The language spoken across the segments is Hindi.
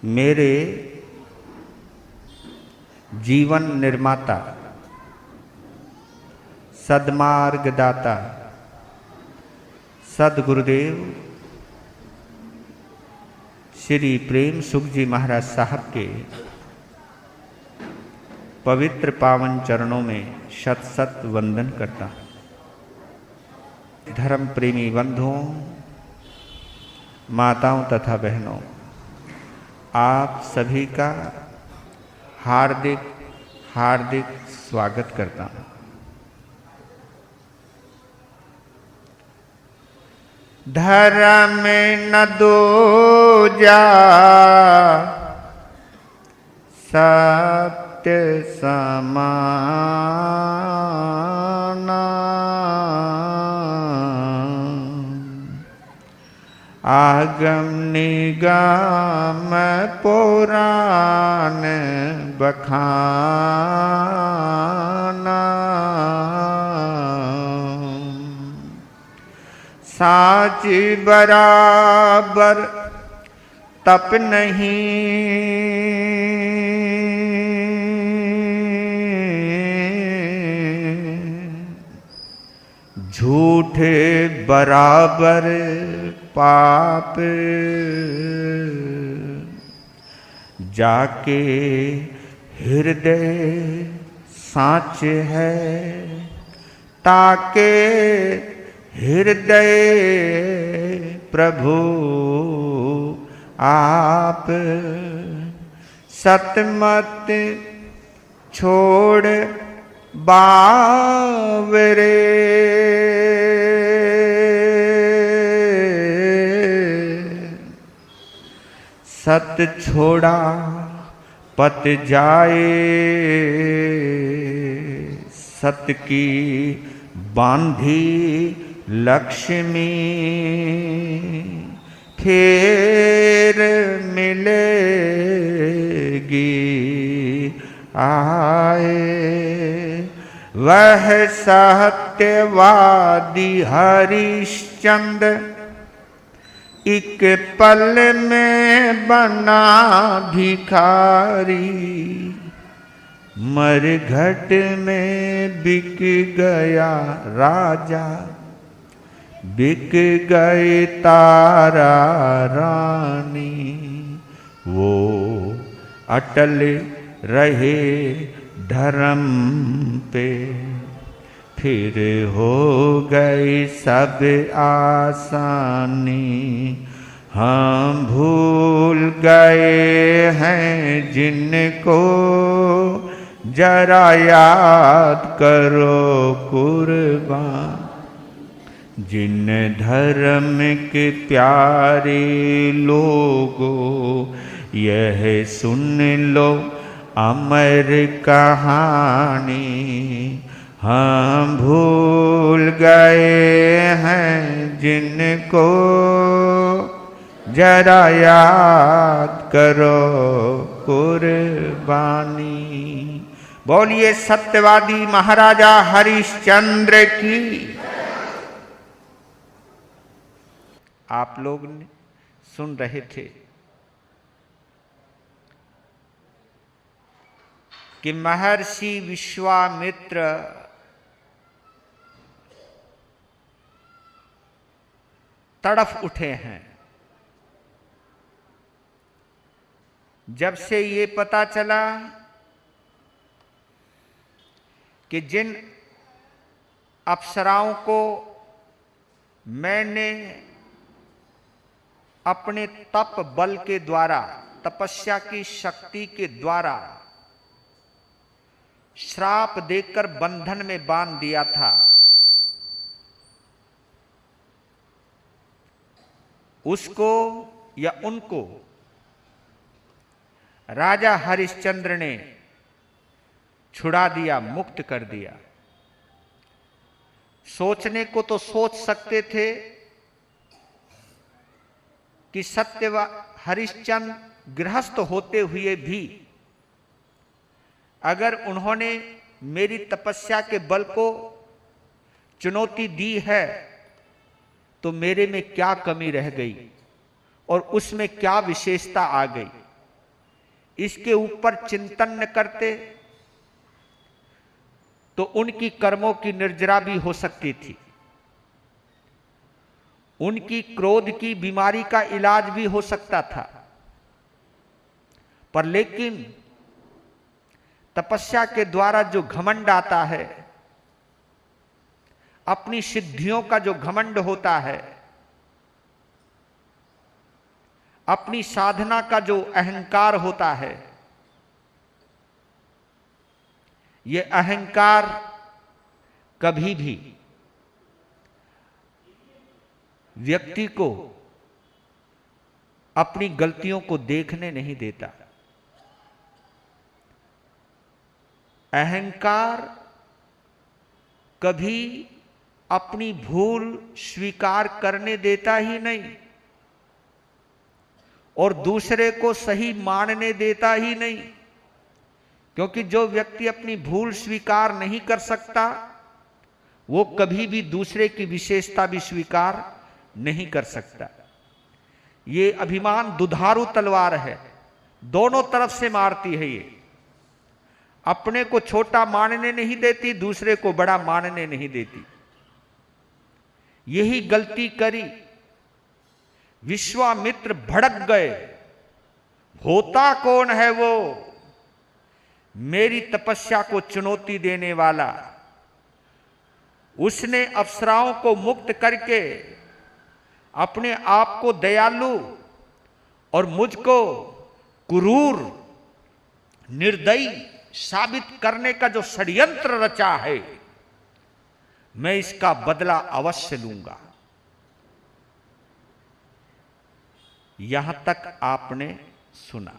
मेरे जीवन निर्माता, सद्मार्गदाता सद्गुरुदेव श्री प्रेम सुख जी महाराज साहब के पवित्र पावन चरणों में शत शत वंदन करता हूँ। धर्म प्रेमी बंधुओं, माताओं तथा बहनों, आप सभी का हार्दिक हार्दिक स्वागत करता हूँ। धर्म न दूजा सत्य समाना, आगम निगम पुराण बखाना, साच बराबर तप नहीं, झूठे बराबर पाप, जाके हृदय साच है, ताके हृदय प्रभु आप, सतमत छोड़ बावरे, सत छोड़ा पत जाए, सत की बांधी लक्ष्मी, फिर मिलेगी आए, वह सत्यवादी हरिश्चंद्र एक पल में बना भिखारी, मरघट में बिक गया राजा, बिक गए तारा रानी, वो अटल रहे धर्म पे, फिर हो गई सब आसानी, हम भूल गए हैं जिनको, जरा याद करो कुर्बान, जिन धर्म के प्यारे लोगों, यह सुन लो अमर कहानी, हम भूल गए हैं जिनको, जरा याद करो कुर्बानी। बोलिए सत्यवादी महाराजा हरिश्चंद्र की। आप लोग सुन रहे थे कि महर्षि विश्वामित्र तड़फ उठे हैं जब से ये पता चला कि जिन अप्सराओं को मैंने अपने तप बल के द्वारा, तपस्या की शक्ति के द्वारा श्राप देकर बंधन में बांध दिया था, उसको या उनको राजा हरिश्चंद्र ने छुड़ा दिया, मुक्त कर दिया। सोचने को तो सोच सकते थे कि हरिश्चंद्र गृहस्थ होते हुए भी अगर उन्होंने मेरी तपस्या के बल को चुनौती दी है तो मेरे में क्या कमी रह गई और उसमें क्या विशेषता आ गई। इसके ऊपर चिंतन न करते तो उनकी कर्मों की निर्जरा भी हो सकती थी, उनकी क्रोध की बीमारी का इलाज भी हो सकता था। पर लेकिन तपस्या के द्वारा जो घमंड आता है, अपनी सिद्धियों का जो घमंड होता है, अपनी साधना का जो अहंकार होता है, यह अहंकार कभी भी व्यक्ति को अपनी गलतियों को देखने नहीं देता। अहंकार कभी अपनी भूल स्वीकार करने देता ही नहीं और दूसरे को सही मानने देता ही नहीं, क्योंकि जो व्यक्ति अपनी भूल स्वीकार नहीं कर सकता वो कभी भी दूसरे की विशेषता भी स्वीकार नहीं कर सकता। ये अभिमान दुधारू तलवार है, दोनों तरफ से मारती है। ये अपने को छोटा मानने नहीं देती, दूसरे को बड़ा मानने नहीं देती। यही गलती करी, विश्वामित्र भड़क गए। होता कौन है वो, मेरी तपस्या को चुनौती देने वाला। उसने अप्सराओं को मुक्त करके अपने आप को दयालु और मुझको क्रूर निर्दयी साबित करने का जो षड्यंत्र रचा है, मैं इसका बदला अवश्य लूंगा। यहां तक आपने सुना।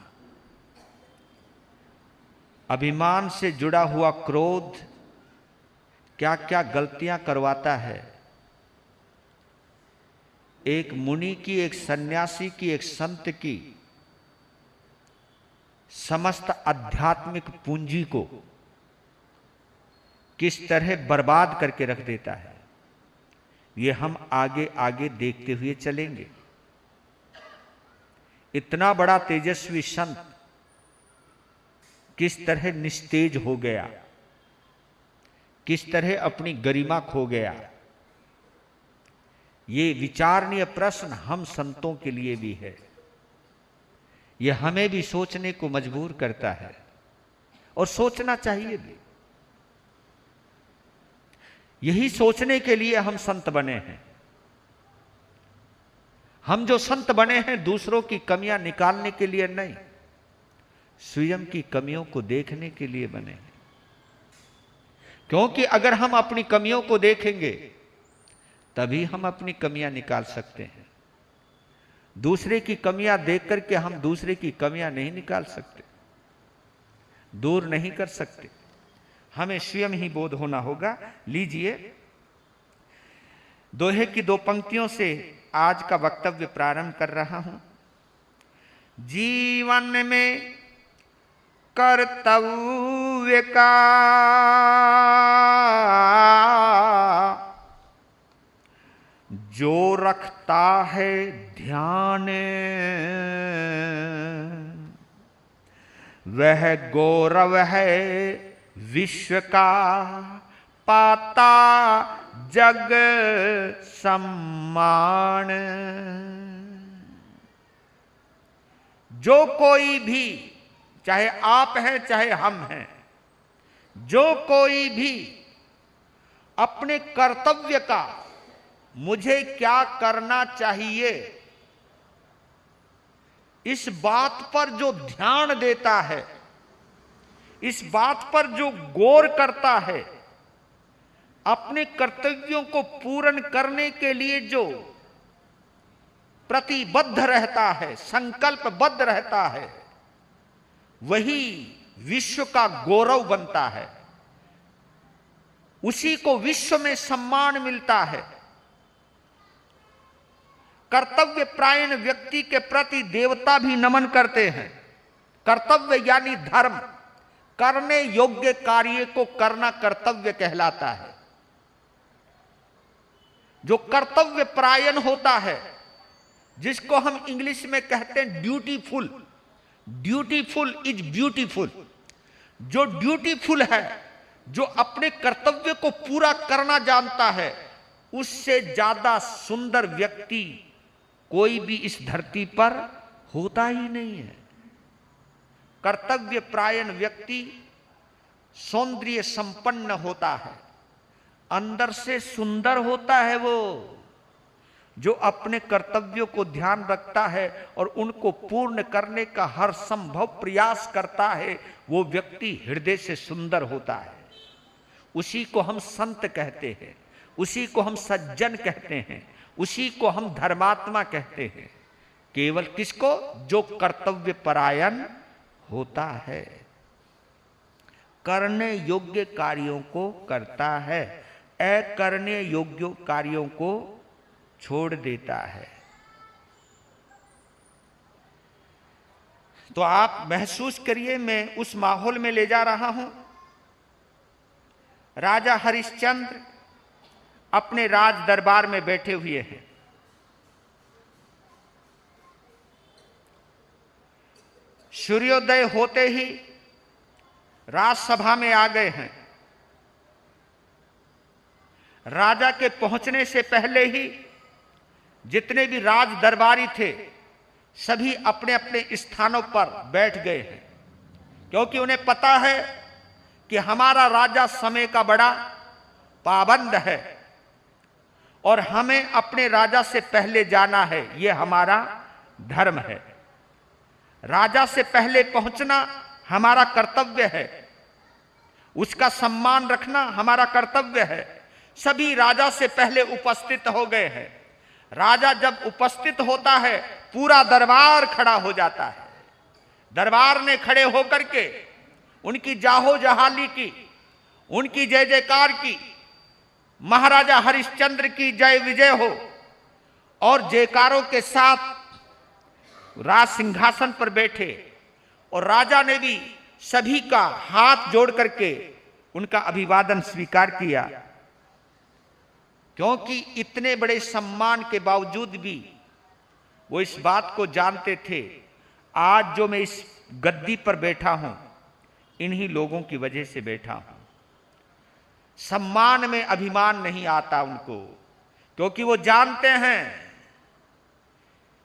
अभिमान से जुड़ा हुआ क्रोध क्या क्या गलतियां करवाता है। एक मुनि की, एक सन्यासी की, एक संत की समस्त आध्यात्मिक पूंजी को किस तरह बर्बाद करके रख देता है, यह हम आगे आगे देखते हुए चलेंगे। इतना बड़ा तेजस्वी संत किस तरह निस्तेज हो गया, किस तरह अपनी गरिमा खो गया। ये विचारणीय प्रश्न हम संतों के लिए भी है। यह हमें भी सोचने को मजबूर करता है और सोचना चाहिए भी। यही सोचने के लिए हम संत बने हैं। हम जो संत बने हैं दूसरों की कमियां निकालने के लिए नहीं, स्वयं की कमियों को देखने के लिए बने हैं। क्योंकि अगर हम अपनी कमियों को देखेंगे तभी हम अपनी कमियां निकाल सकते हैं। दूसरे की कमियां देख करके हम दूसरे की कमियां नहीं निकाल सकते, दूर नहीं कर सकते। हमें स्वयं ही बोध होना होगा। लीजिए, दोहे की दो पंक्तियों से आज का वक्तव्य प्रारंभ कर रहा हूं। जीवन में कर्तव्य का जो रखता है ध्यान, वह गौरव है विश्व का, पाता जग सम्मान। जो कोई भी, चाहे आप हैं चाहे हम हैं, जो कोई भी अपने कर्तव्य का, मुझे क्या करना चाहिए, इस बात पर जो ध्यान देता है, इस बात पर जो गौर करता है, अपने कर्तव्यों को पूर्ण करने के लिए जो प्रतिबद्ध रहता है, संकल्पबद्ध रहता है, वही विश्व का गौरव बनता है। उसी को विश्व में सम्मान मिलता है। कर्तव्य प्रायण व्यक्ति के प्रति देवता भी नमन करते हैं। कर्तव्य यानी धर्म, करने योग्य कार्य को करना कर्तव्य कहलाता है। जो कर्तव्य प्रायण होता है, जिसको हम इंग्लिश में कहते हैं ड्यूटीफुल, ड्यूटीफुल इज ब्यूटीफुल। जो ड्यूटीफुल है, जो अपने कर्तव्य को पूरा करना जानता है, उससे ज्यादा सुंदर व्यक्ति कोई भी इस धरती पर होता ही नहीं है। कर्तव्य परायण व्यक्ति सौंदर्य संपन्न होता है, अंदर से सुंदर होता है। वो जो अपने कर्तव्यों को ध्यान रखता है और उनको पूर्ण करने का हर संभव प्रयास करता है, वो व्यक्ति हृदय से सुंदर होता है। उसी को हम संत कहते हैं, उसी को हम सज्जन कहते हैं, उसी को हम धर्मात्मा कहते हैं। केवल किसको? जो कर्तव्य परायण होता है, करने योग्य कार्यों को करता है, अकरने योग्य कार्यों को छोड़ देता है। तो आप महसूस करिए, मैं उस माहौल में ले जा रहा हूं। राजा हरिश्चंद्र अपने राज दरबार में बैठे हुए हैं। सूर्योदय होते ही राजसभा में आ गए हैं। राजा के पहुंचने से पहले ही जितने भी राज दरबारी थे, सभी अपने अपने स्थानों पर बैठ गए हैं, क्योंकि उन्हें पता है कि हमारा राजा समय का बड़ा पाबंद है और हमें अपने राजा से पहले जाना है, यह हमारा धर्म है। राजा से पहले पहुंचना हमारा कर्तव्य है, उसका सम्मान रखना हमारा कर्तव्य है। सभी राजा से पहले उपस्थित हो गए हैं। राजा जब उपस्थित होता है, पूरा दरबार खड़ा हो जाता है। दरबार ने खड़े होकर के उनकी जाहो जहाली की, उनकी जय जयकार की, महाराजा हरिश्चंद्र की जय विजय हो, और जयकारों के साथ राज सिंहासन पर बैठे। और राजा ने भी सभी का हाथ जोड़ करके उनका अभिवादन स्वीकार किया, क्योंकि इतने बड़े सम्मान के बावजूद भी वो इस बात को जानते थे, आज जो मैं इस गद्दी पर बैठा हूं, इन्हीं लोगों की वजह से बैठा हूं। सम्मान में अभिमान नहीं आता उनको, क्योंकि वो जानते हैं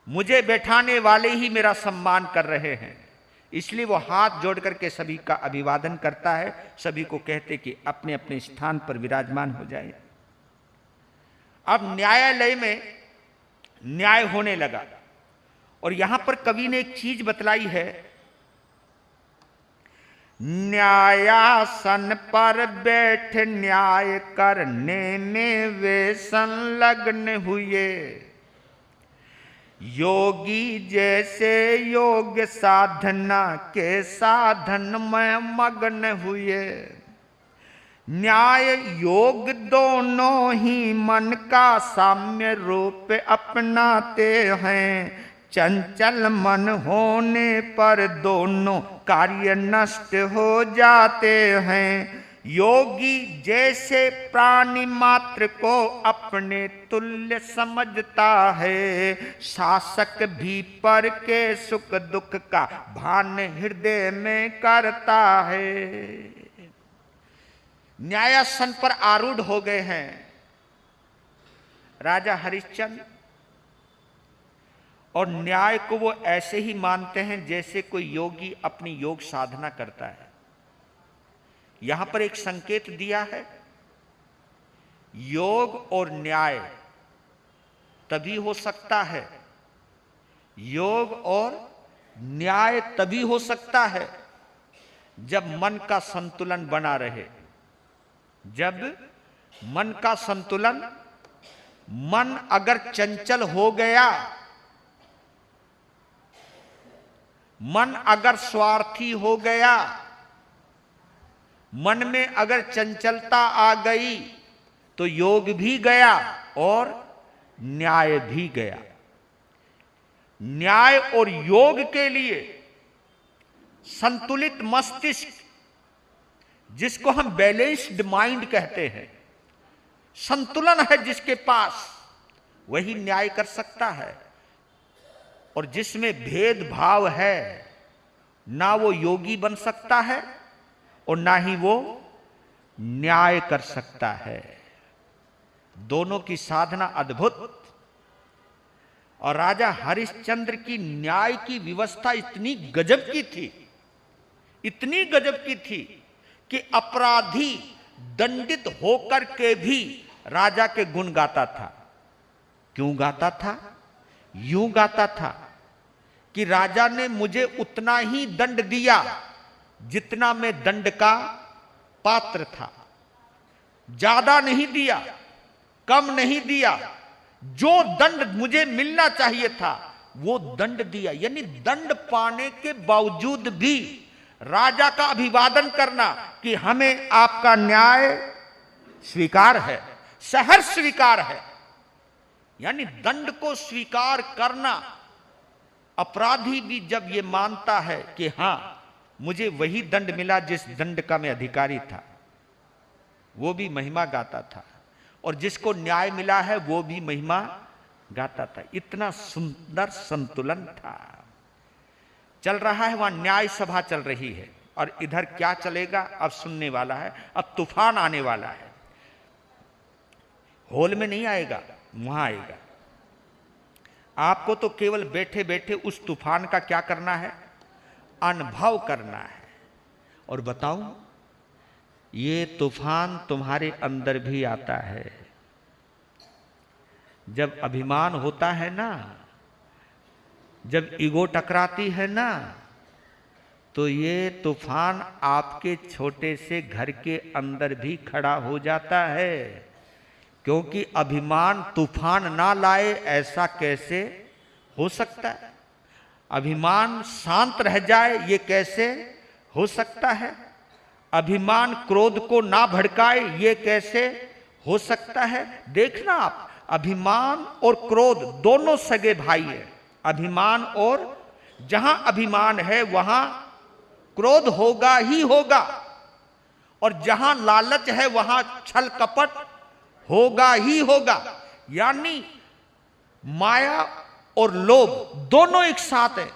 मुझे बैठाने वाले ही मेरा सम्मान कर रहे हैं। इसलिए वो हाथ जोड़ करके सभी का अभिवादन करता है, सभी को कहते कि अपने अपने स्थान पर विराजमान हो जाए। अब न्यायालय में न्याय होने लगा, और यहां पर कवि ने एक चीज बतलाई है। न्यायासन पर बैठ न्याय करने में वे संलग्न हुए, योगी जैसे योग साधना के साधन में मग्न हुए। न्याय योग दोनों ही मन का साम्य रूप अपनाते हैं, चंचल मन होने पर दोनों कार्य नष्ट हो जाते हैं। योगी जैसे प्राणी मात्र को अपने तुल्य समझता है, शासक भी पर के सुख दुख का भान हृदय में करता है। न्यायासन पर आरूढ़ हो गए हैं राजा हरिश्चंद्र, और न्याय को वो ऐसे ही मानते हैं जैसे कोई योगी अपनी योग साधना करता है। यहां पर एक संकेत दिया है, योग और न्याय तभी हो सकता है, योग और न्याय तभी हो सकता है जब मन का संतुलन बना रहे। जब मन का संतुलन, मन अगर चंचल हो गया, मन अगर स्वार्थी हो गया, मन में अगर चंचलता आ गई, तो योग भी गया और न्याय भी गया। न्याय और योग के लिए संतुलित मस्तिष्क, जिसको हम बैलेंस्ड माइंड कहते हैं, संतुलन है जिसके पास, वही न्याय कर सकता है। और जिसमें भेदभाव है, ना वो योगी बन सकता है और ना ही वो न्याय कर सकता है। दोनों की साधना अद्भुत। और राजा हरिश्चंद्र की न्याय की व्यवस्था इतनी गजब की थी, इतनी गजब की थी कि अपराधी दंडित होकर के भी राजा के गुण गाता था। क्यों गाता था? यूं गाता था कि राजा ने मुझे उतना ही दंड दिया जितना मैं दंड का पात्र था, ज्यादा नहीं दिया, कम नहीं दिया, जो दंड मुझे मिलना चाहिए था वो दंड दिया। यानी दंड पाने के बावजूद भी राजा का अभिवादन करना कि हमें आपका न्याय स्वीकार है, सहर्ष स्वीकार है। यानी दंड को स्वीकार करना, अपराधी भी जब ये मानता है कि हां मुझे वही दंड मिला जिस दंड का मैं अधिकारी था, वो भी महिमा गाता था, और जिसको न्याय मिला है वो भी महिमा गाता था। इतना सुंदर संतुलन था। चल रहा है वहां न्याय सभा चल रही है, और इधर क्या चलेगा अब सुनने वाला है। अब तूफान आने वाला है। हॉल में नहीं आएगा, वहां आएगा। आपको तो केवल बैठे बैठे उस तूफान का क्या करना है? अनुभव करना है। और बताऊं, ये तूफान तुम्हारे अंदर भी आता है। जब अभिमान होता है ना, जब ईगो टकराती है ना, तो ये तूफान आपके छोटे से घर के अंदर भी खड़ा हो जाता है। क्योंकि अभिमान तूफान ना लाए ऐसा कैसे हो सकता है? अभिमान शांत रह जाए ये कैसे हो सकता है? अभिमान क्रोध को ना भड़काए ये कैसे हो सकता है? देखना आप, अभिमान और क्रोध दोनों सगे भाई है। अभिमान, और जहां अभिमान है वहां क्रोध होगा ही होगा, और जहां लालच है वहां छल कपट होगा ही होगा। यानी माया और लोभ दोनों एक साथ है।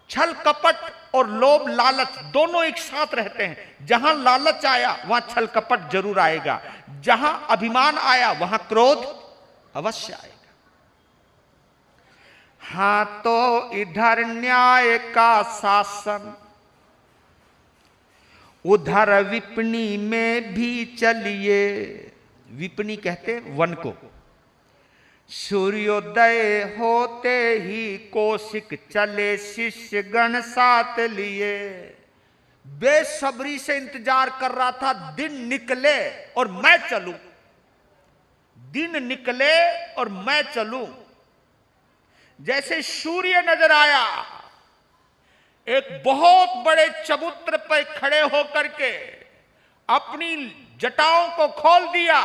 छल कपट और लोभ लालच दोनों एक साथ रहते हैं। जहां लालच आया वहां छल कपट जरूर आएगा, जहां अभिमान आया वहां क्रोध अवश्य आएगा। हां, तो इधर न्याय का शासन, उधर विपणी में भी चलिए। विपणी कहते हैं वन को। सूर्योदय होते ही कौशिक चले शिष्य गण साथ लिए। बेसब्री से इंतजार कर रहा था दिन निकले और मैं चलूं, दिन निकले और मैं चलूं। जैसे सूर्य नजर आया, एक बहुत बड़े चबूतर पर खड़े होकर के अपनी जटाओं को खोल दिया,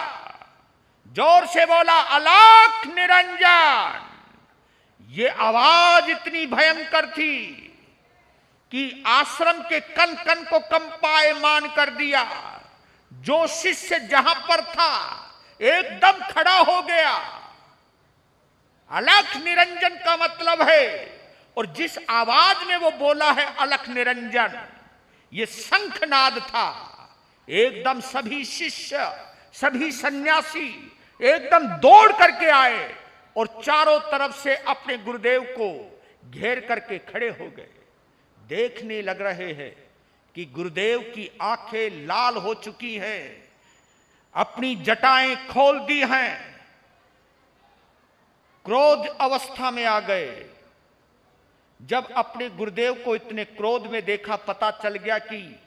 जोर से बोला अलख निरंजन। ये आवाज इतनी भयंकर थी कि आश्रम के कण कण को कंपायमान कर दिया। जो शिष्य जहां पर था एकदम खड़ा हो गया। अलख निरंजन का मतलब है, और जिस आवाज में वो बोला है अलख निरंजन, ये शंखनाद था। एकदम सभी शिष्य, सभी सन्यासी एकदम दौड़ करके आए और चारों तरफ से अपने गुरुदेव को घेर करके खड़े हो गए। देखने लग रहे हैं कि गुरुदेव की आंखें लाल हो चुकी हैं, अपनी जटाएं खोल दी हैं, क्रोध अवस्था में आ गए। जब अपने गुरुदेव को इतने क्रोध में देखा, पता चल गया कि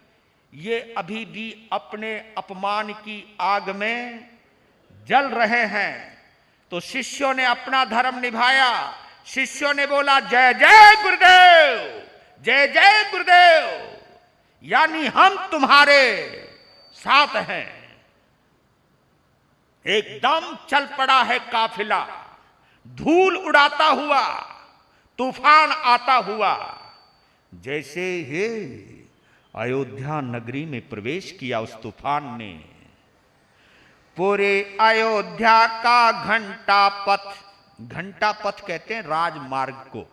ये अभी भी अपने अपमान की आग में जल रहे हैं। तो शिष्यों ने अपना धर्म निभाया। शिष्यों ने बोला जय जय गुरुदेव, जय जय गुरुदेव, यानी हम तुम्हारे साथ हैं। एकदम चल पड़ा है काफिला, धूल उड़ाता हुआ, तूफान आता हुआ। जैसे ही अयोध्या नगरी में प्रवेश किया उस तूफान ने, पूरे अयोध्या का घंटा पथ, घंटा पथ कहते हैं राजमार्ग को,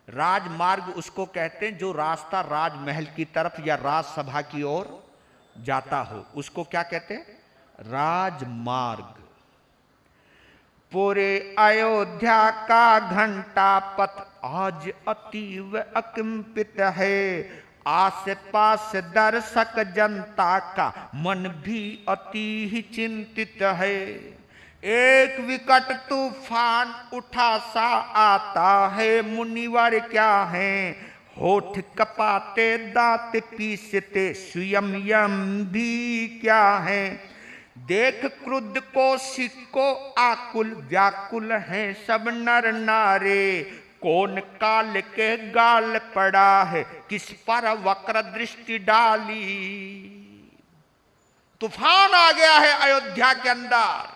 राजमार्ग उसको कहते हैं जो रास्ता राजमहल की तरफ या राजसभा की ओर जाता हो, उसको क्या कहते हैं? राजमार्ग। पूरे अयोध्या का घंटा पथ आज अतीव अकंपित है, आस पास दर्शक जनता का मन भी अति ही चिंतित है। एक विकट तूफान उठा सा आता है, मुनिवर क्या है होठ कपाते दांत पीसते, स्वयं भी क्या है। देख क्रुद्ध को सिक्को आकुल व्याकुल हैं सब नर नारे, कौन काल के गाल पड़ा है किस पर वक्र दृष्टि डाली। तूफान आ गया है अयोध्या के अंदर,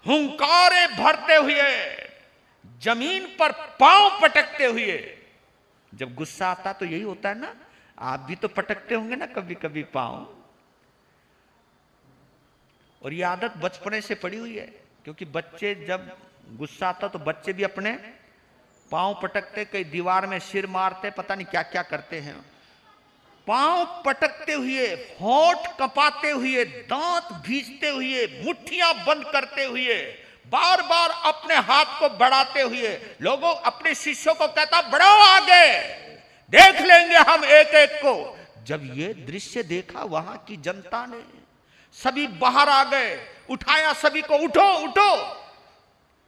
हुंकारे भरते हुए, जमीन पर पांव पटकते हुए। जब गुस्सा आता तो यही होता है ना, आप भी तो पटकते होंगे ना कभी कभी पांव। और ये आदत बचपने से पड़ी हुई है, क्योंकि बच्चे जब गुस्सा आता तो बच्चे भी अपने पांव पटकते, कई दीवार में सिर मारते, पता नहीं क्या क्या करते हैं। पांव पटकते हुए, होंठ कपाते हुए, दांत भींचते हुए, मुट्ठियां बंद करते हुए, बार बार अपने हाथ को बढ़ाते हुए, लोगों अपने शिष्यों को कहता बढ़ाओ आगे, देख लेंगे हम एक एक को। जब ये दृश्य देखा वहां की जनता ने, सभी बाहर आ गए, उठाया सभी को, उठो उठो,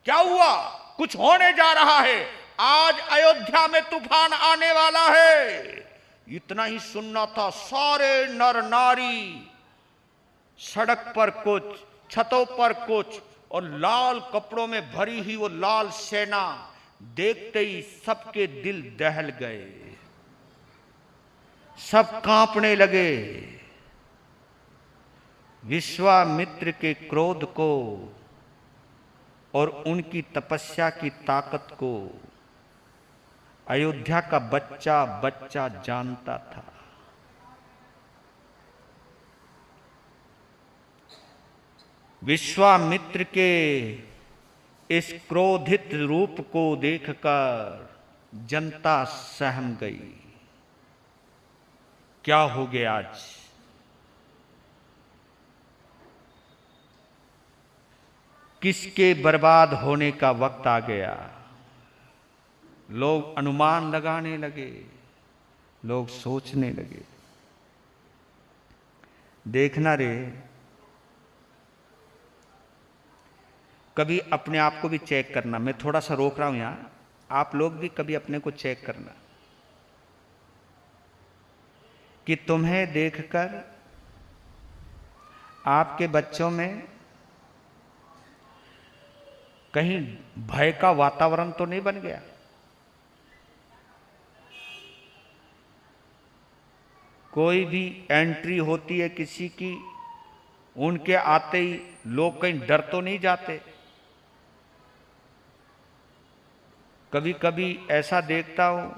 क्या हुआ, कुछ होने जा रहा है, आज अयोध्या में तूफान आने वाला है। इतना ही सुनना था, सारे नर नारी, सड़क पर कुछ, छतों पर कुछ, और लाल कपड़ों में भरी हुई वो लाल सेना देखते ही सबके दिल दहल गए, सब कांपने लगे। विश्वामित्र के क्रोध को और उनकी तपस्या की ताकत को अयोध्या का बच्चा बच्चा जानता था। विश्वामित्र के इस क्रोधित रूप को देखकर जनता सहम गई। क्या हो गया आज? किसके बर्बाद होने का वक्त आ गया? लोग अनुमान लगाने लगे, लोग सोचने लगे। देखना रे, कभी अपने आप को भी चेक करना। मैं थोड़ा सा रोक रहा हूं यहां, आप लोग भी कभी अपने को चेक करना कि तुम्हें देखकर आपके बच्चों में कहीं भय का वातावरण तो नहीं बन गया। कोई भी एंट्री होती है किसी की, उनके आते ही लोग कहीं डर तो नहीं जाते। कभी कभी ऐसा देखता हूं,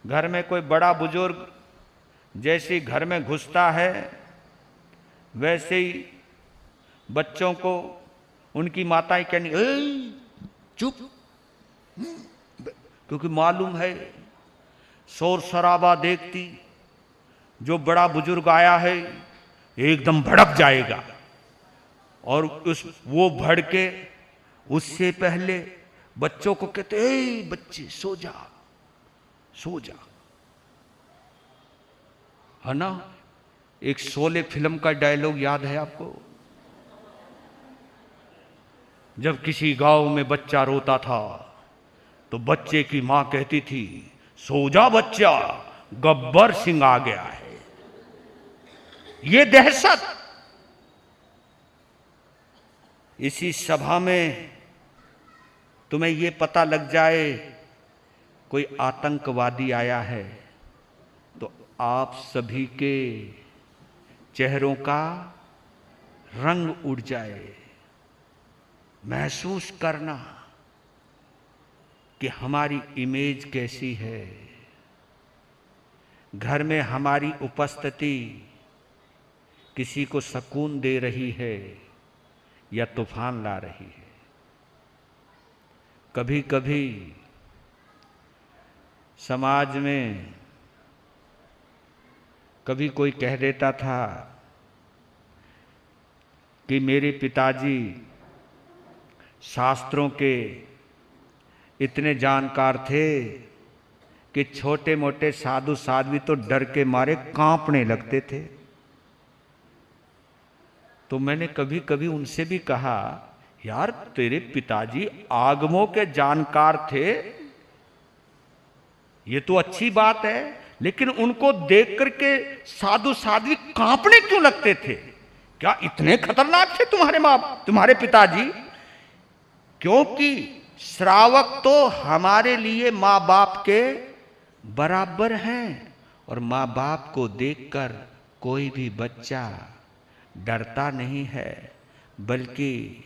घर में कोई बड़ा बुजुर्ग जैसे घर में घुसता है, वैसे ही बच्चों को उनकी माताएं कहनी चुप, क्योंकि मालूम है शोर शराबा देखती जो बड़ा बुजुर्ग आया है एकदम भड़क जाएगा, और वो भड़के उससे पहले बच्चों को कहते बच्चे सो जा सो जा, है ना। एक शोले फिल्म का डायलॉग याद है आपको? जब किसी गांव में बच्चा रोता था तो बच्चे की मां कहती थी सो जा बच्चा, गब्बर सिंह आ गया है। ये दहशत। इसी सभा में तुम्हें ये पता लग जाए कोई आतंकवादी आया है तो आप सभी के चेहरों का रंग उड़ जाए। महसूस करना कि हमारी इमेज कैसी है, घर में हमारी उपस्थिति किसी को सुकून दे रही है या तूफान ला रही है। कभी कभी समाज में कभी कोई कह देता था कि मेरे पिताजी शास्त्रों के इतने जानकार थे कि छोटे मोटे साधु साध्वी तो डर के मारे कांपने लगते थे। तो मैंने कभी कभी उनसे भी कहा, यार तेरे पिताजी आगमों के जानकार थे, ये तो अच्छी बात है, लेकिन उनको देख करके साधु साध्वी कांपने क्यों लगते थे? क्या इतने खतरनाक थे तुम्हारे पिताजी? क्योंकि श्रावक तो हमारे लिए माँ बाप के बराबर हैं, और माँ बाप को देखकर कोई भी बच्चा डरता नहीं है, बल्कि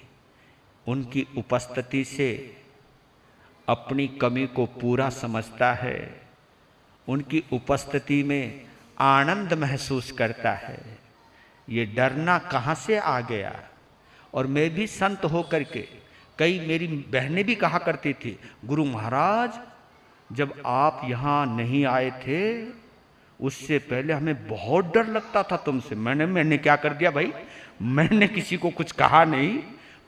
उनकी उपस्थिति से अपनी कमी को पूरा समझता है, उनकी उपस्थिति में आनंद महसूस करता है। ये डरना कहाँ से आ गया? और मैं भी संत होकर के, कई मेरी बहनें भी कहा करती थी, गुरु महाराज जब आप यहाँ नहीं आए थे उससे पहले हमें बहुत डर लगता था तुमसे। मैंने क्या कर दिया भाई? मैंने किसी को कुछ कहा नहीं,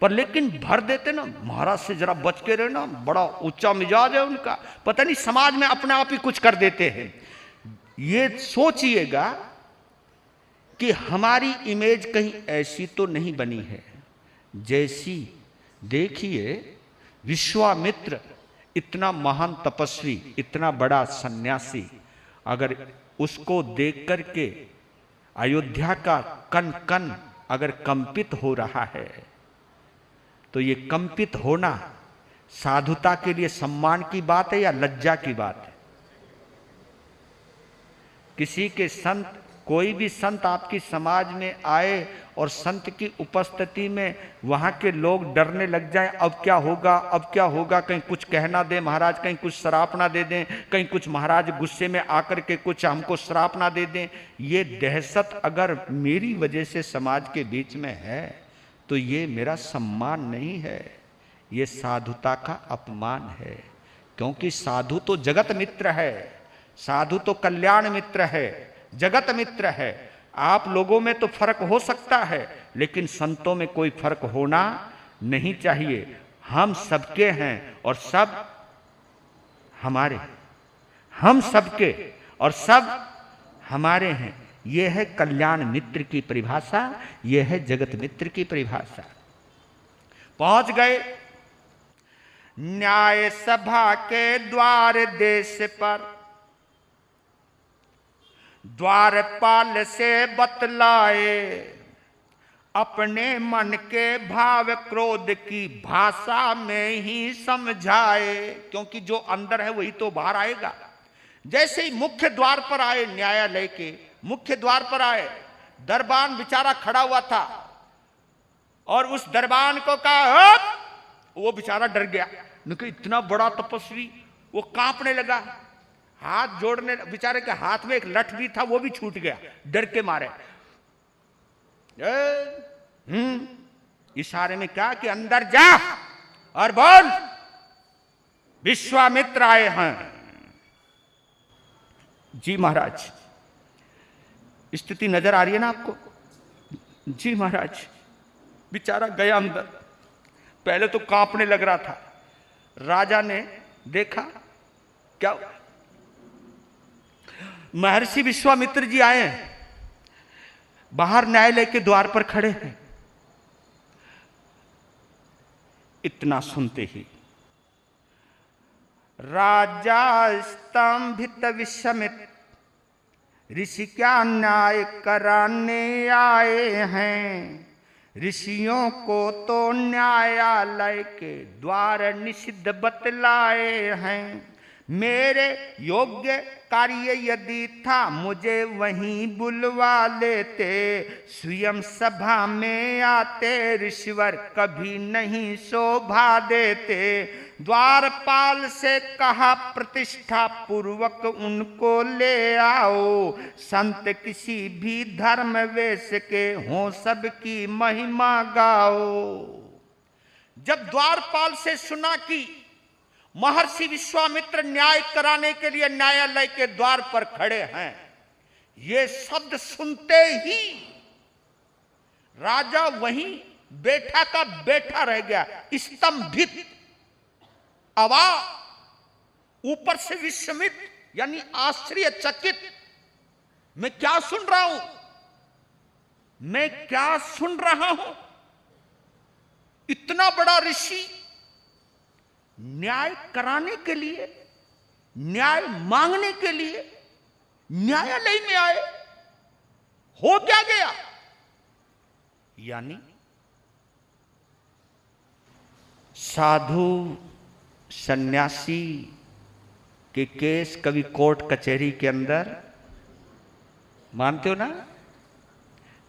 पर लेकिन भर देते ना, महाराज से जरा बच के रहना, बड़ा ऊंचा मिजाज है उनका, पता नहीं समाज में अपने आप ही कुछ कर देते हैं। ये सोचिएगा कि हमारी इमेज कहीं ऐसी तो नहीं बनी है जैसी। देखिए विश्वामित्र इतना महान तपस्वी, इतना बड़ा सन्यासी, अगर उसको देख करके अयोध्या का कन कन अगर कंपित हो रहा है, तो ये कंपित होना साधुता के लिए सम्मान की बात है या लज्जा की बात है? किसी के संत, कोई भी संत आपकी समाज में आए और संत की उपस्थिति में वहां के लोग डरने लग जाएं, अब क्या होगा, अब क्या होगा, कहीं कुछ कहना दे महाराज, कहीं कुछ श्राप ना दे दें, कहीं कुछ महाराज गुस्से में आकर के कुछ हमको श्राप ना दे दें, ये दहशत अगर मेरी वजह से समाज के बीच में है तो ये मेरा सम्मान नहीं है, ये साधुता का अपमान है। क्योंकि साधु तो जगत मित्र है, साधु तो कल्याण मित्र है, जगत मित्र है। आप लोगों में तो फर्क हो सकता है, लेकिन संतों में कोई फर्क होना नहीं चाहिए। हम सबके हैं और सब हमारे, हम सबके और सब हमारे हैं। यह है कल्याण मित्र की परिभाषा, यह है जगत मित्र की परिभाषा। पहुंच गए न्याय सभा के द्वार देश पर, द्वारपाल से बतलाए अपने मन के भाव, क्रोध की भाषा में ही समझाए। क्योंकि जो अंदर है वही तो बाहर आएगा। जैसे ही मुख्य द्वार पर आए, न्यायालय के मुख्य द्वार पर आए, दरबान बेचारा खड़ा हुआ था और उस दरबान को कहा, वो बेचारा डर गया, क्योंकि इतना बड़ा तपस्वी, वो कांपने लगा, हाथ जोड़ने, बेचारे के हाथ में एक लठ भी था, वो भी छूट गया डर के मारे। इशारे में क्या कि अंदर जा और बोल, विश्वामित्र आए हैं। जी महाराज, स्थिति नजर आ रही है ना आपको? जी महाराज। बेचारा गया अंदर, पहले तो कांपने लग रहा था। राजा ने देखा क्या, महर्षि विश्वामित्र जी आए हैं, बाहर न्यायालय के द्वार पर खड़े हैं। इतना सुनते ही राजा स्तंभित विस्मित, ऋषि क्या न्याय कराने आए हैं। ऋषियों को तो न्यायालय के द्वार निषिद्ध बतलाए हैं। मेरे योग्य कार्य यदि था मुझे वहीं बुलवा लेते, स्वयं सभा में आते ऋषिवर कभी नहीं शोभा देते। द्वारपाल से कहा प्रतिष्ठा पूर्वक उनको ले आओ, संत किसी भी धर्म वेश के हों सबकी महिमा गाओ। जब द्वारपाल से सुना कि महर्षि विश्वामित्र न्याय कराने के लिए न्यायालय के द्वार पर खड़े हैं। ये शब्द सुनते ही राजा वहीं बैठा का बैठा रह गया, स्तंभित, अवा, ऊपर से विस्मित, यानी आश्चर्यचकित। मैं क्या सुन रहा हूं, मैं क्या सुन रहा हूं? इतना बड़ा ऋषि न्याय कराने के लिए, न्याय मांगने के लिए न्यायालय में आए, हो क्या गया? यानी साधु सन्यासी के केस कभी कोर्ट कचहरी के अंदर, मानते हो ना,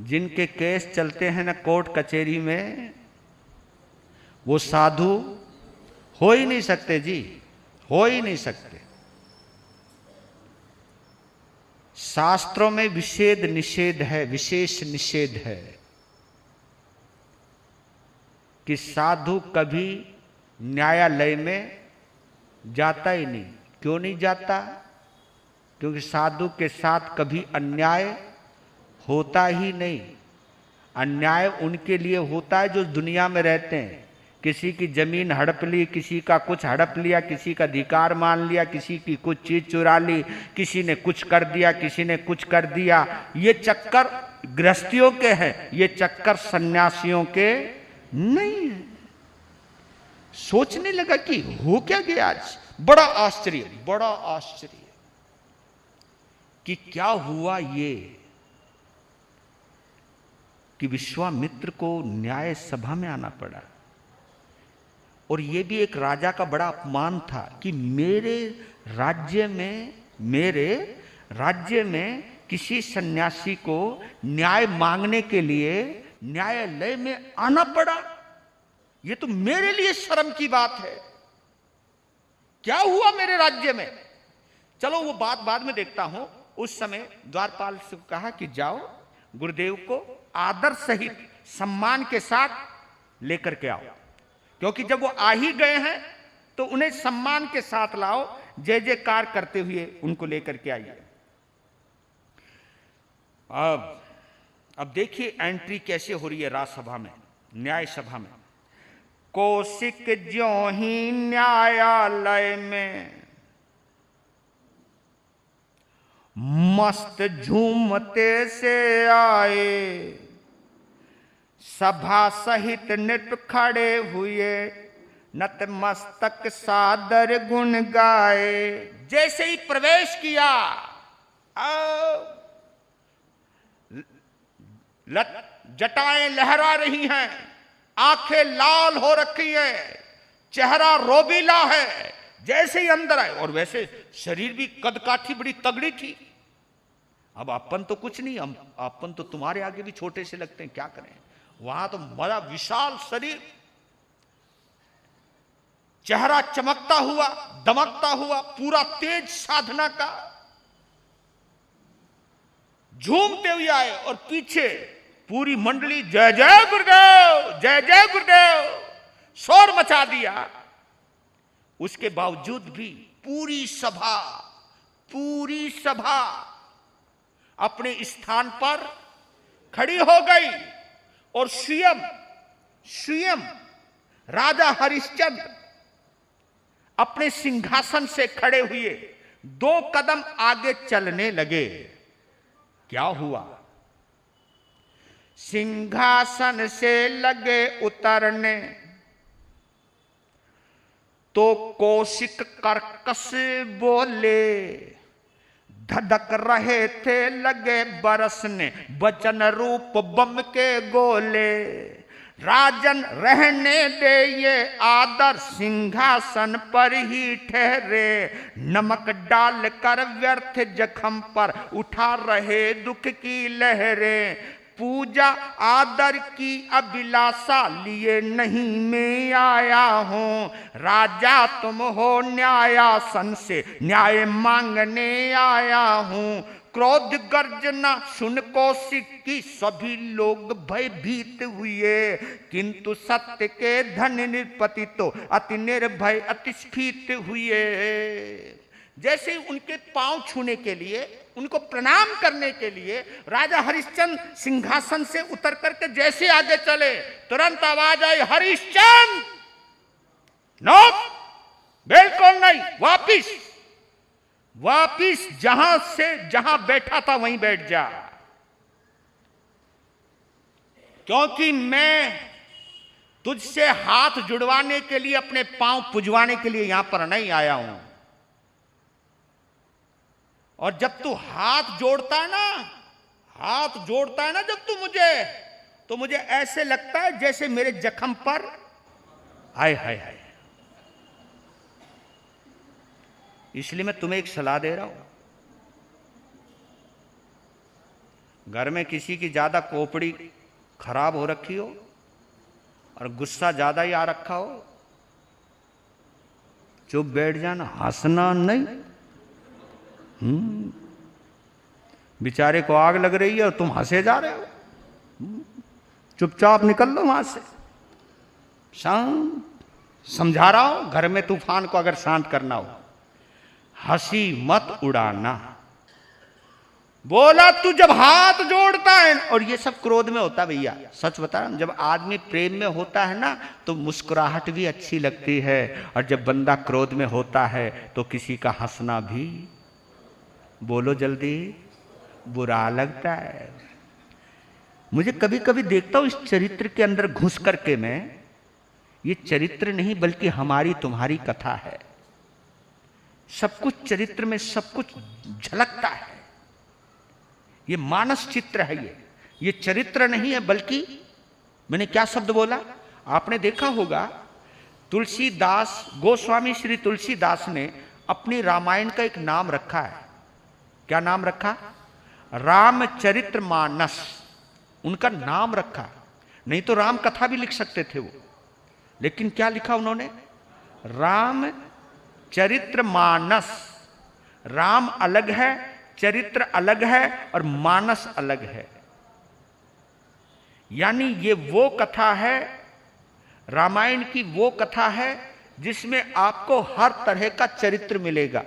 जिनके केस चलते हैं ना कोर्ट कचहरी में, वो साधु हो ही नहीं सकते जी, हो ही नहीं सकते। शास्त्रों में विषेद निषेध है, विशेष निषेध है कि साधु कभी न्यायालय में जाता ही नहीं। क्यों नहीं जाता? क्योंकि साधु के साथ कभी अन्याय होता ही नहीं। अन्याय उनके लिए होता है जो दुनिया में रहते हैं। किसी की जमीन हड़प ली, किसी का कुछ हड़प लिया, किसी का अधिकार मान लिया, किसी की कुछ चीज चुरा ली, किसी ने कुछ कर दिया, किसी ने कुछ कर दिया। ये चक्कर गृहस्थियों के हैं, ये चक्कर सन्यासियों के नहीं है। सोचने लगा कि हो क्या गया आज, बड़ा आश्चर्य, बड़ा आश्चर्य कि क्या हुआ ये कि विश्वामित्र को न्याय सभा में आना पड़ा। और ये भी एक राजा का बड़ा अपमान था कि मेरे राज्य में किसी सन्यासी को न्याय मांगने के लिए न्यायालय में आना पड़ा। ये तो मेरे लिए शर्म की बात है। क्या हुआ मेरे राज्य में? चलो वो बात बाद में देखता हूं। उस समय द्वारपाल से कहा कि जाओ गुरुदेव को आदर सहित सम्मान के साथ लेकर के आओ, क्योंकि जब वो आ ही गए हैं तो उन्हें सम्मान के साथ लाओ, जय जयकार करते हुए उनको लेकर के आइए। अब देखिए एंट्री कैसे हो रही है राजसभा में, न्याय सभा में। कौशिक ज्यों ही न्यायालय में मस्त झूमते से आए, सभा सहित नृप खड़े हुए, नतमस्तक सादर गुण गाए। जैसे ही प्रवेश किया, जटाएं लहरा रही हैं, आंखें लाल हो रखी हैं, चेहरा रोबीला है। जैसे ही अंदर आए, और वैसे शरीर भी कद काठी बड़ी तगड़ी थी। अब अपन तो कुछ नहीं, अपन तो तुम्हारे आगे भी छोटे से लगते हैं, क्या करें। वहां तो बड़ा विशाल शरीर, चेहरा चमकता हुआ, दमकता हुआ, पूरा तेज साधना का। झूमते हुए आए और पीछे पूरी मंडली जय जय गुरुदेव, जय जय गुरुदेव शोर मचा दिया। उसके बावजूद भी पूरी सभा अपने स्थान पर खड़ी हो गई और स्वयं राजा हरिश्चंद्र अपने सिंहासन से खड़े हुए 2 कदम आगे चलने लगे। क्या हुआ? सिंहासन से लगे उतरने तो कौशिक कर्कश बोले, धधक रहे थे लगे बरसने वचन रूप बम के गोले। राजन रहने दे ये आदर, सिंहासन पर ही ठहरे, नमक डाल कर व्यर्थ जख्म पर उठा रहे दुख की लहरें। पूजा आदर की अभिलाषा लिए नहीं मैं आया हूं, राजा तुम हो न्यायासन से न्याय मांगने आया हूं। क्रोध गर्जना सुन कौशिक की सभी लोग भयभीत हुए, किंतु सत्य के धन निपति तो अति निर्भय अति स्फीत हुए। जैसे ही उनके पांव छूने के लिए, उनको प्रणाम करने के लिए राजा हरिश्चंद्र सिंहासन से उतर करके जैसे आगे चले, तुरंत आवाज आई, हरिश्चंद्र नो, बिल्कुल नहीं, वापिस जहां से जहां बैठा था वहीं बैठ जा, क्योंकि मैं तुझसे हाथ जुड़वाने के लिए, अपने पांव पुजवाने के लिए यहां पर नहीं आया हूं। और जब तू हाथ जोड़ता है ना जब तू मुझे, तो मुझे ऐसे लगता है जैसे मेरे जख्म पर हाय हाय हाय। इसलिए मैं तुम्हें एक सलाह दे रहा हूं, घर में किसी की ज्यादा खोपड़ी खराब हो रखी हो और गुस्सा ज्यादा ही आ रखा हो, चुप बैठ जाना, हंसना नहीं। बेचारे को आग लग रही है और तुम हंसे जा रहे हो, चुपचाप निकल लो वहां से। शांत, समझा रहा हूं, घर में तूफान को अगर शांत करना हो, हंसी मत उड़ाना। बोला तू जब हाथ जोड़ता है, और ये सब क्रोध में होता है भैया, सच बता रहा हूं, जब आदमी प्रेम में होता है ना तो मुस्कुराहट भी अच्छी लगती है, और जब बंदा क्रोध में होता है तो किसी का हंसना भी, बोलो जल्दी, बुरा लगता है। मुझे कभी कभी देखता हूं इस चरित्र के अंदर घुस करके मैं, ये चरित्र नहीं बल्कि हमारी तुम्हारी कथा है। सब कुछ चरित्र में सब कुछ झलकता है। ये मानस चित्र है, ये चरित्र नहीं है, बल्कि मैंने क्या शब्द बोला, आपने देखा होगा तुलसीदास, गोस्वामी श्री तुलसीदास ने अपनी रामायण का एक नाम रखा है। क्या नाम रखा? रामचरित्र मानस, उनका नाम रखा। नहीं तो राम कथा भी लिख सकते थे वो, लेकिन क्या लिखा उन्होंने? राम चरित्र मानस। राम अलग है, चरित्र अलग है और मानस अलग है। यानी ये वो कथा है, रामायण की वो कथा है जिसमें आपको हर तरह का चरित्र मिलेगा,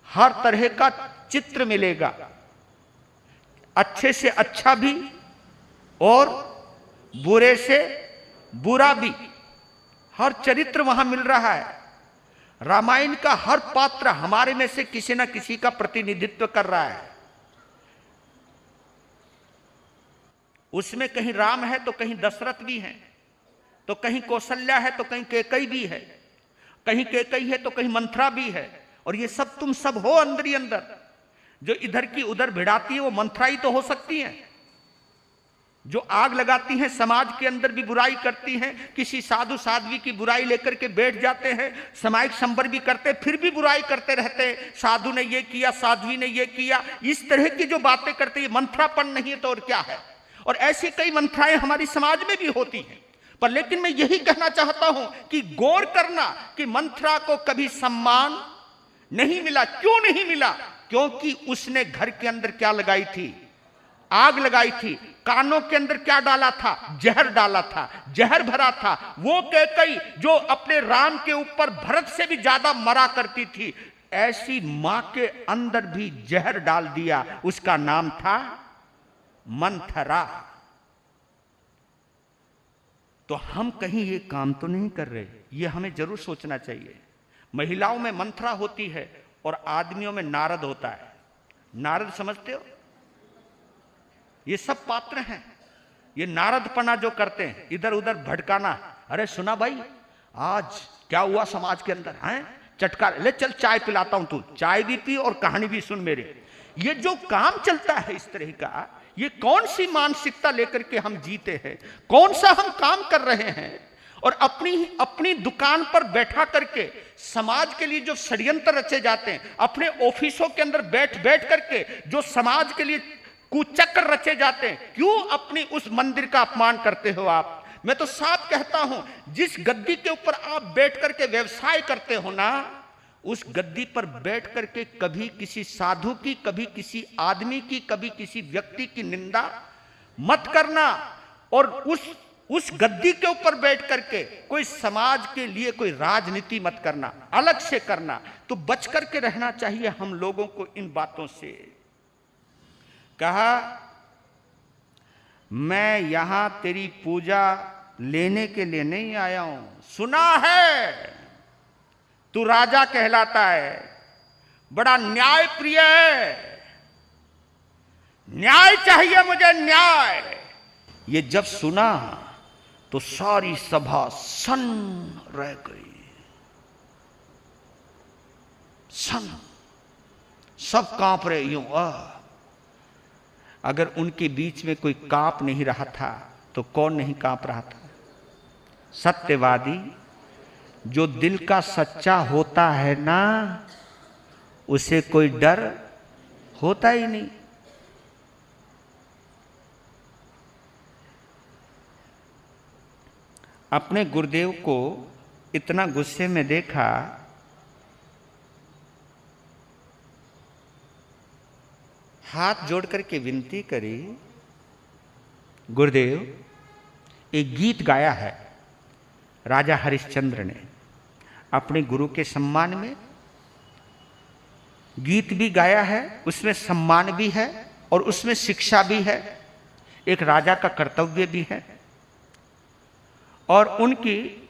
हर तरह का चित्र मिलेगा, अच्छे से अच्छा भी और बुरे से बुरा भी, हर चरित्र वहां मिल रहा है। रामायण का हर पात्र हमारे में से किसी ना किसी का प्रतिनिधित्व कर रहा है। उसमें कहीं राम है तो कहीं दशरथ भी है, तो कहीं कौशल्या है तो कहीं कैकेयी भी है, कहीं कैकेयी है तो कहीं मंथरा भी है। और ये सब तुम सब हो अंदर ही अंदर। जो इधर की उधर भिड़ाती है वो मंथरा ही तो हो सकती है, जो आग लगाती हैं, समाज के अंदर भी बुराई करती हैं, किसी साधु साध्वी की बुराई लेकर के बैठ जाते हैं, सामाजिक संबर भी करते, फिर भी बुराई करते रहते हैं, साधु ने ये किया, साध्वी ने ये किया, इस तरह की जो बातें करते हैं, मंथरापन नहीं है तो और क्या है। और ऐसी कई मंथराएं हमारी समाज में भी होती हैं। पर लेकिन मैं यही कहना चाहता हूं कि गौर करना कि मंथरा को कभी सम्मान नहीं मिला। क्यों नहीं मिला? क्योंकि उसने घर के अंदर क्या लगाई थी? आग लगाई थी। कानों के अंदर क्या डाला था? जहर डाला था, जहर भरा था। वो कैकेयी जो अपने राम के ऊपर भरत से भी ज्यादा मरा करती थी, ऐसी मां के अंदर भी जहर डाल दिया। उसका नाम था मंथरा। तो हम कहीं ये काम तो नहीं कर रहे, ये हमें जरूर सोचना चाहिए। महिलाओं में मंथरा होती है और आदमियों में नारद होता है। नारद समझते हो? ये सब पात्र हैं। ये नारदपना जो करते हैं, इधर उधर भटकाना। अरे सुना भाई, आज क्या हुआ समाज के अंदर है? चटका ले, चल चाय पिलाता हूं, तू चाय भी पी और कहानी भी सुन मेरे। ये जो काम चलता है इस तरह का, ये कौन सी मानसिकता लेकर के हम जीते हैं? कौन सा हम काम कर रहे हैं? और अपनी दुकान पर बैठा करके समाज के लिए जो षड्यंत्र रचे जाते हैं, अपने ऑफिसों के अंदर बैठ करके जो समाज के लिए कुचक्र रचे जाते हैं, क्यों अपनी उस मंदिर का अपमान करते हो आप? मैं तो साफ कहता हूं, जिस गद्दी के ऊपर आप बैठ करके व्यवसाय करते हो ना, उस गद्दी पर बैठ करके कभी किसी साधु की, कभी किसी आदमी की, कभी किसी व्यक्ति की निंदा मत करना। और उस गद्दी के ऊपर बैठ करके कोई समाज के लिए कोई राजनीति मत करना, अलग से करना। तो बच करके रहना चाहिए हम लोगों को इन बातों से। कहा, मैं यहां तेरी पूजा लेने के लिए नहीं आया हूं। सुना है तू राजा कहलाता है, बड़ा न्याय प्रिय है, न्याय चाहिए मुझे, न्याय। ये जब सुना तो सारी सभा सन्न रह गई, सन्न, सब कांप रहे यूं। अगर उनके बीच में कोई कांप नहीं रहा था तो कौन नहीं कांप रहा था? सत्यवादी जो दिल का सच्चा होता है ना, उसे कोई डर होता ही नहीं। अपने गुरुदेव को इतना गुस्से में देखा, हाथ जोड़ करके विनती करी, गुरुदेव एक गीत गाया है राजा हरिश्चंद्र ने अपने गुरु के सम्मान में। गीत भी गाया है, उसमें सम्मान भी है और उसमें शिक्षा भी है, एक राजा का कर्तव्य भी है। और उनकी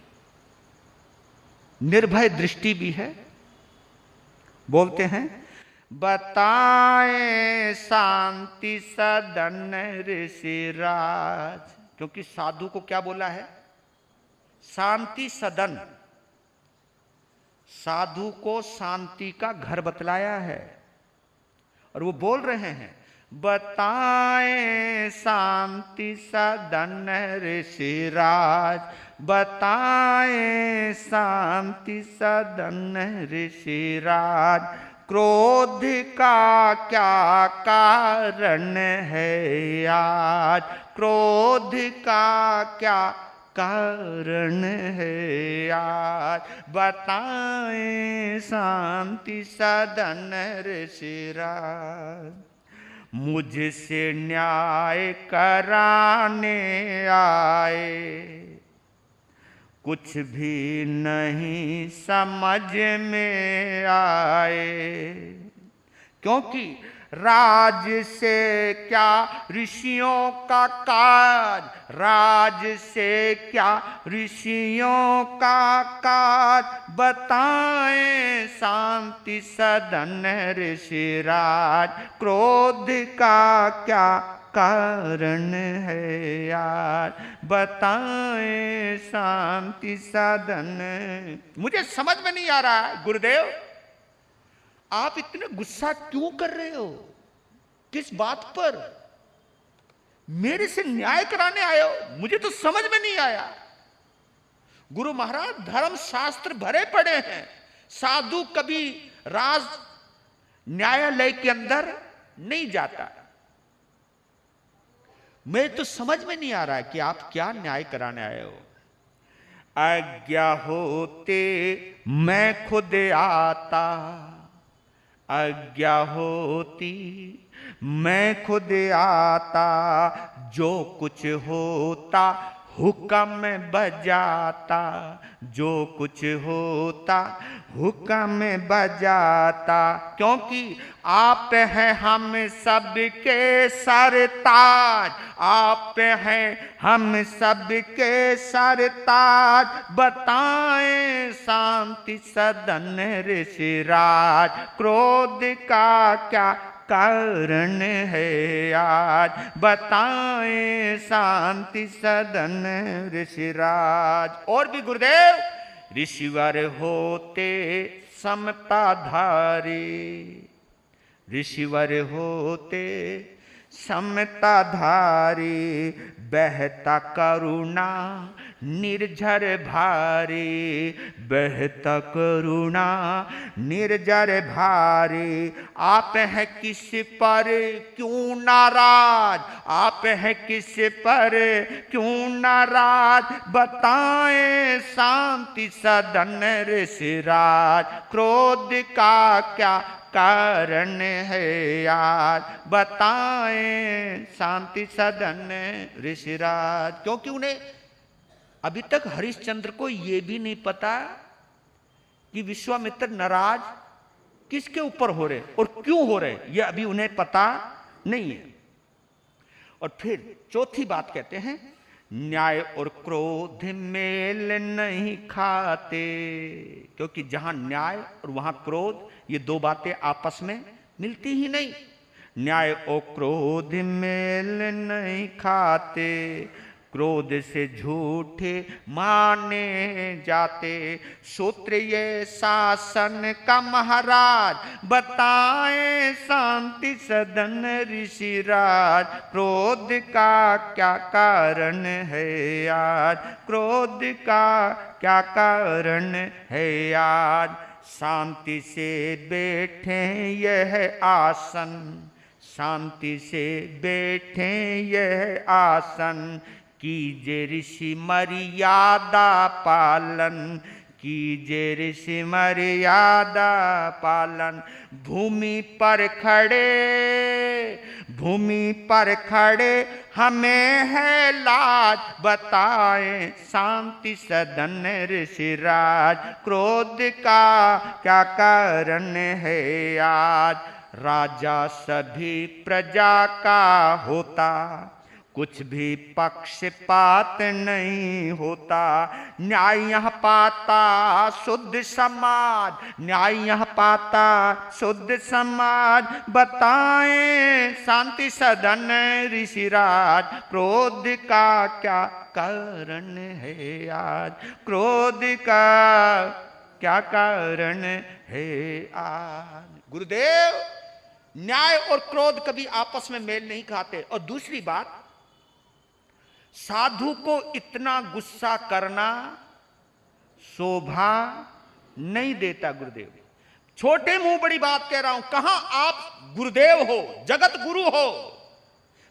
निर्भय दृष्टि भी है। बोलते हैं, बताएं शांति सदन ऋषिराज। क्योंकि साधु को क्या बोला है? शांति सदन। साधु को शांति का घर बतलाया है। और वो बोल रहे हैं, बताएं शांति सदन ऋषिराज, बताएं शांति सदन ऋषिराज, क्रोध का क्या कारण है आज, क्रोध का क्या कारण है आज, बताएं शांति सदन ऋषिराज। मुझसे न्याय कराने आए, कुछ भी नहीं समझ में आए। क्योंकि राज से क्या ऋषियों का काज, राज से क्या ऋषियों का काज, बताएं शांति सदन ऋषिराज, क्रोध का क्या कारण है यार, बताएं शांति सदन। मुझे समझ में नहीं आ रहा है गुरुदेव, आप इतने गुस्सा क्यों कर रहे हो? किस बात पर? मेरे से न्याय कराने आए हो? मुझे तो समझ में नहीं आया। गुरु महाराज, धर्म शास्त्र भरे पड़े हैं, साधु कभी राज न्यायालय के अंदर नहीं जाता। मैं तो समझ में नहीं आ रहा है कि आप क्या न्याय कराने आए हो। आज्ञा होते मैं खुद आता, आज्ञा होती मैं खुद आता, जो कुछ होता हुक्म बजाता, जो कुछ होता हुक्म बजाता। क्योंकि आप हैं हम सबके सरताज, आप हैं हम सबके सरताज, बताएं शांति सदन ऋषिराज, क्रोध का क्या कारण है आज, बताएं शांति सदन ऋषिराज। और भी गुरुदेव, ऋषिवर होते समता धारे, ऋषिवर होते समता धारे, बहता करुणा निर्झर भारे बहता करुणा, निर्झर भारे। आप हैं किस पर क्यों नाराज, आप हैं किस पर क्यों नाराज, बताएं शांति सदन ऋषिराज, क्रोध का क्या कारण है आज, बताएं शांति सदन ऋषिराज। क्योंकि उन्हें अभी तक हरिश्चंद्र को यह भी नहीं पता कि विश्वामित्र नाराज किसके ऊपर हो रहे और क्यों हो रहे, यह अभी उन्हें पता नहीं है। और फिर चौथी बात कहते हैं, न्याय और क्रोध मेल नहीं खाते, क्योंकि जहां न्याय और वहां क्रोध, ये दो बातें आपस में मिलती ही नहीं। न्याय और क्रोध मेल नहीं खाते, क्रोध से झूठे माने जाते, सूत्र ये शासन का महाराज, बताएं शांति सदन ऋषिराज, क्रोध का क्या कारण है आज, क्रोध का क्या कारण है आज। शांति से बैठे यह आसन, शांति से बैठे यह आसन, कीजे ऋषि मर्यादा पालन, कीजे ऋषि मर्यादा पालन। भूमि पर खड़े, भूमि पर खड़े हमें है लाज, बताएं शांति सदन ऋषिराज, क्रोध का क्या कारण है आज। राजा सभी प्रजा का होता, कुछ भी पक्षपात नहीं होता, न्याय यहाँ पाता शुद्ध समाज, न्याय यहाँ पाता शुद्ध समाज, बताएं शांति सदन ऋषिराज, क्रोध का क्या कारण है आज, क्रोध का क्या कारण है आज। गुरुदेव, न्याय और क्रोध कभी आपस में मेल नहीं खाते। और दूसरी बात, साधु को इतना गुस्सा करना शोभा नहीं देता। गुरुदेव, छोटे मुंह बड़ी बात कह रहा हूं, कहां आप गुरुदेव हो, जगत गुरु हो,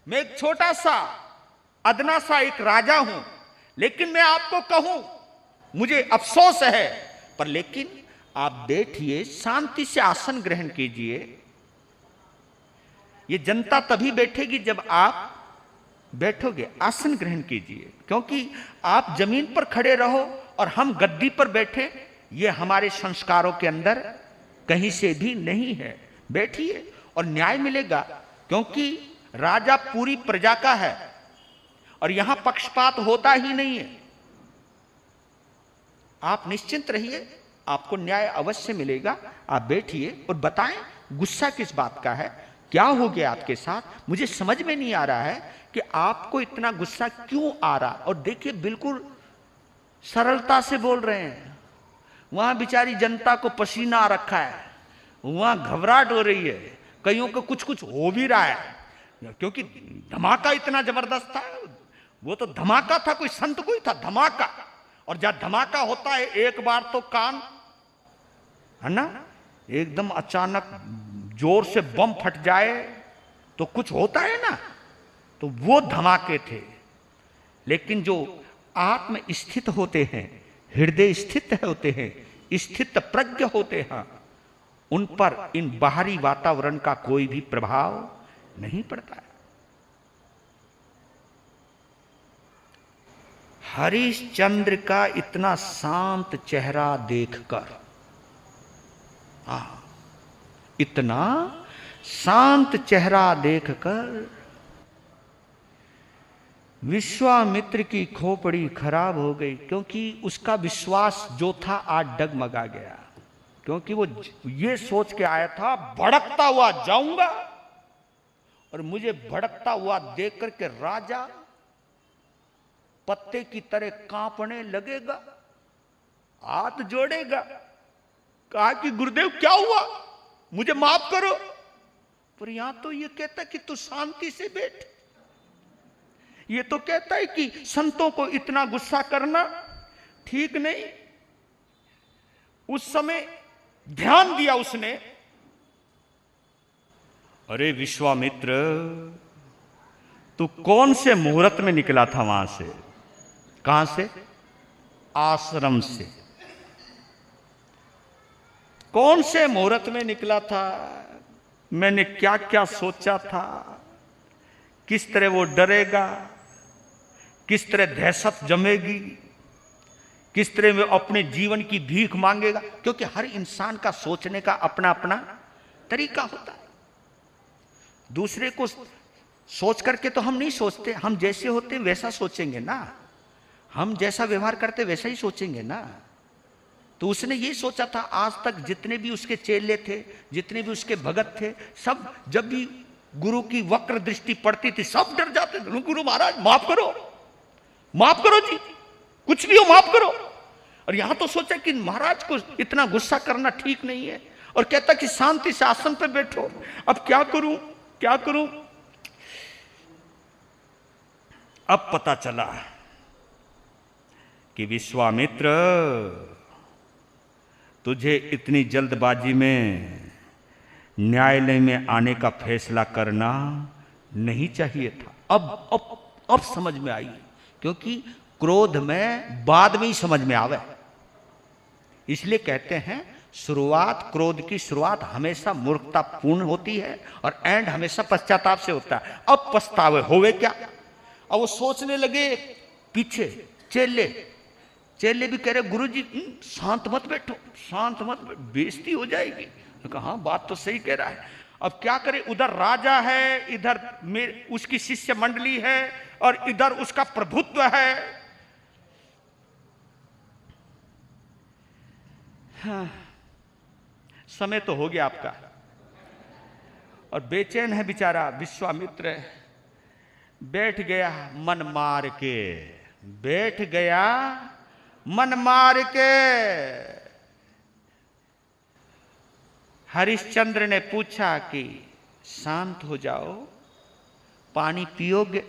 मैं एक छोटा सा अदना सा एक राजा हूं, लेकिन मैं आपको कहूं, मुझे अफसोस है, पर लेकिन आप बैठिए, शांति से आसन ग्रहण कीजिए। ये जनता तभी बैठेगी जब आप बैठोगे, आसन ग्रहण कीजिए। क्योंकि आप जमीन पर खड़े रहो और हम गद्दी पर बैठे, ये हमारे संस्कारों के अंदर कहीं से भी नहीं है। बैठिए और न्याय मिलेगा, क्योंकि राजा पूरी प्रजा का है और यहां पक्षपात होता ही नहीं है। आप निश्चिंत रहिए, आपको न्याय अवश्य मिलेगा। आप बैठिए और बताएं गुस्सा किस बात का है, क्या हो गया आपके साथ, मुझे समझ में नहीं आ रहा है कि आपको इतना गुस्सा क्यों आ रहा। और देखिए, बिल्कुल सरलता से बोल रहे हैं। वहां बेचारी जनता को पसीना आ रखा है, वहां घबराहट हो रही है, कईयों को कुछ कुछ हो भी रहा है, क्योंकि धमाका इतना जबरदस्त था। वो तो धमाका था, कोई संत कोई था, धमाका। और जब धमाका होता है एक बार तो कान, है ना, एकदम अचानक जोर से बम फट जाए तो कुछ होता है ना, तो वो धमाके थे। लेकिन जो आत्म स्थित होते हैं, हृदय स्थित होते हैं, स्थित प्रज्ञ होते हैं, उन पर इन बाहरी वातावरण का कोई भी प्रभाव नहीं पड़ता है। हरिश्चंद्र का इतना शांत चेहरा देखकर, इतना शांत चेहरा देखकर विश्वामित्र की खोपड़ी खराब हो गई, क्योंकि उसका विश्वास जो था आज डगमगा गया। क्योंकि वो ये सोच के आया था, भड़कता हुआ जाऊंगा और मुझे भड़कता हुआ देख करके राजा पत्ते की तरह कांपने लगेगा, हाथ जोड़ेगा, कहा कि गुरुदेव क्या हुआ, मुझे माफ करो। पर यहां तो ये कहता कि तू शांति से बैठ, ये तो कहता है कि संतों को इतना गुस्सा करना ठीक नहीं। उस समय ध्यान दिया उसने, अरे विश्वामित्र, तू कौन से मुहूर्त में निकला था वहां से? कहां से? आश्रम से। कौन से मुहूर्त में निकला था? मैंने क्या क्या सोचा था, किस तरह वो डरेगा, किस तरह दहशत जमेगी, किस तरह वो अपने जीवन की भीख मांगेगा। क्योंकि हर इंसान का सोचने का अपना अपना तरीका होता है। दूसरे को सोच करके तो हम नहीं सोचते, हम जैसे होते वैसा सोचेंगे ना, हम जैसा व्यवहार करते वैसा ही सोचेंगे ना। तो उसने ये सोचा था, आज तक जितने भी उसके चेले थे, जितने भी उसके भगत थे, सब जब भी गुरु की वक्र दृष्टि पड़ती थी सब डर जाते थे। गुरु महाराज माफ करो, माफ करो जी, कुछ भी हो माफ करो। और यहां तो सोचा कि महाराज को इतना गुस्सा करना ठीक नहीं है, और कहता कि शांति से आसन पे बैठो। अब क्या करूं, क्या करूं? अब पता चला कि विश्वामित्र, तुझे इतनी जल्दबाजी में न्यायालय में आने का फैसला करना नहीं चाहिए था। अब समझ में आई, क्योंकि क्रोध में बाद में ही समझ में आवे। इसलिए कहते हैं शुरुआत, क्रोध की शुरुआत हमेशा मूर्खतापूर्ण होती है और एंड हमेशा पश्चाताप से होता है। अब पछतावे होवे क्या? अब वो सोचने लगे, पीछे चेले भी कह रहे गुरुजी शांत मत बैठो, शांत मत, बेइज्जती हो जाएगी। कहा हाँ बात तो सही कह रहा है। अब क्या करे, उधर राजा है, इधर उसकी शिष्य मंडली है, और इधर उसका प्रभुत्व है। हाँ, समय तो हो गया आपका, और बेचैन है बेचारा विश्वामित्र। बैठ गया मन मार के, बैठ गया मन मार के। हरिश्चंद्र ने पूछा कि शांत हो जाओ, पानी पियोगे?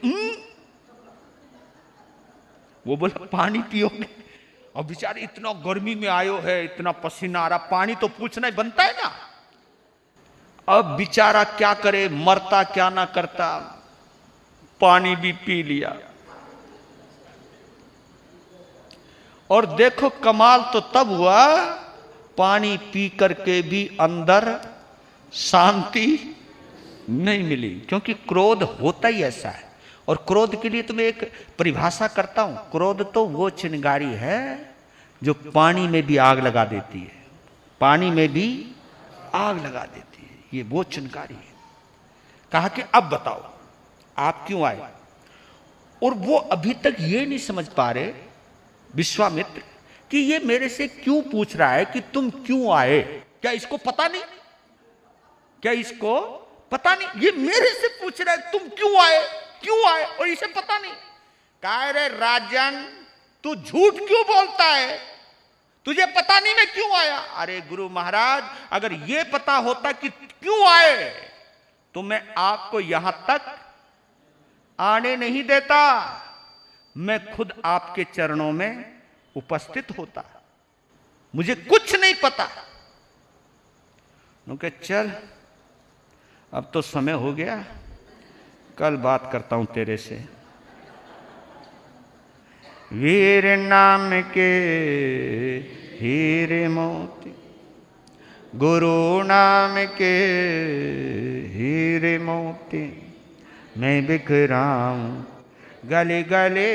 वो बोला पानी पियोगे? अब बेचारे इतना गर्मी में आयो है, इतना पसीना आ रहा, पानी तो पूछना ही बनता है ना। अब बेचारा क्या करे, मरता क्या ना करता, पानी भी पी लिया। और देखो कमाल तो तब हुआ, पानी पी करके भी अंदर शांति नहीं मिली। क्योंकि क्रोध होता ही ऐसा है। और क्रोध के लिए तो मैं एक परिभाषा करता हूं, क्रोध तो वो चिंगारी है जो पानी में भी आग लगा देती है, पानी में भी आग लगा देती है, ये वो चिंगारी है। कहा कि अब बताओ आप क्यों आए? और वो अभी तक ये नहीं समझ पा रहे विश्वामित्र कि ये मेरे से क्यों पूछ रहा है कि तुम क्यों आए। क्या इसको पता नहीं? क्या इसको पता नहीं? ये मेरे से पूछ रहा है तुम क्यों आए, क्यों आए, और इसे पता नहीं। कह रहे राजन तू झूठ क्यों बोलता है, तुझे पता नहीं मैं क्यों आया? अरे गुरु महाराज, अगर ये पता होता कि क्यों आए तो मैं आपको यहां तक आने नहीं देता, मैं खुद आपके चरणों में उपस्थित होता। मुझे कुछ नहीं पता। उनके चल अब तो समय हो गया, कल बात करता हूं तेरे से। वीर नाम के हीरे मोती, गुरु नाम के हीरे मोती, मैं बिखराऊं गले गले।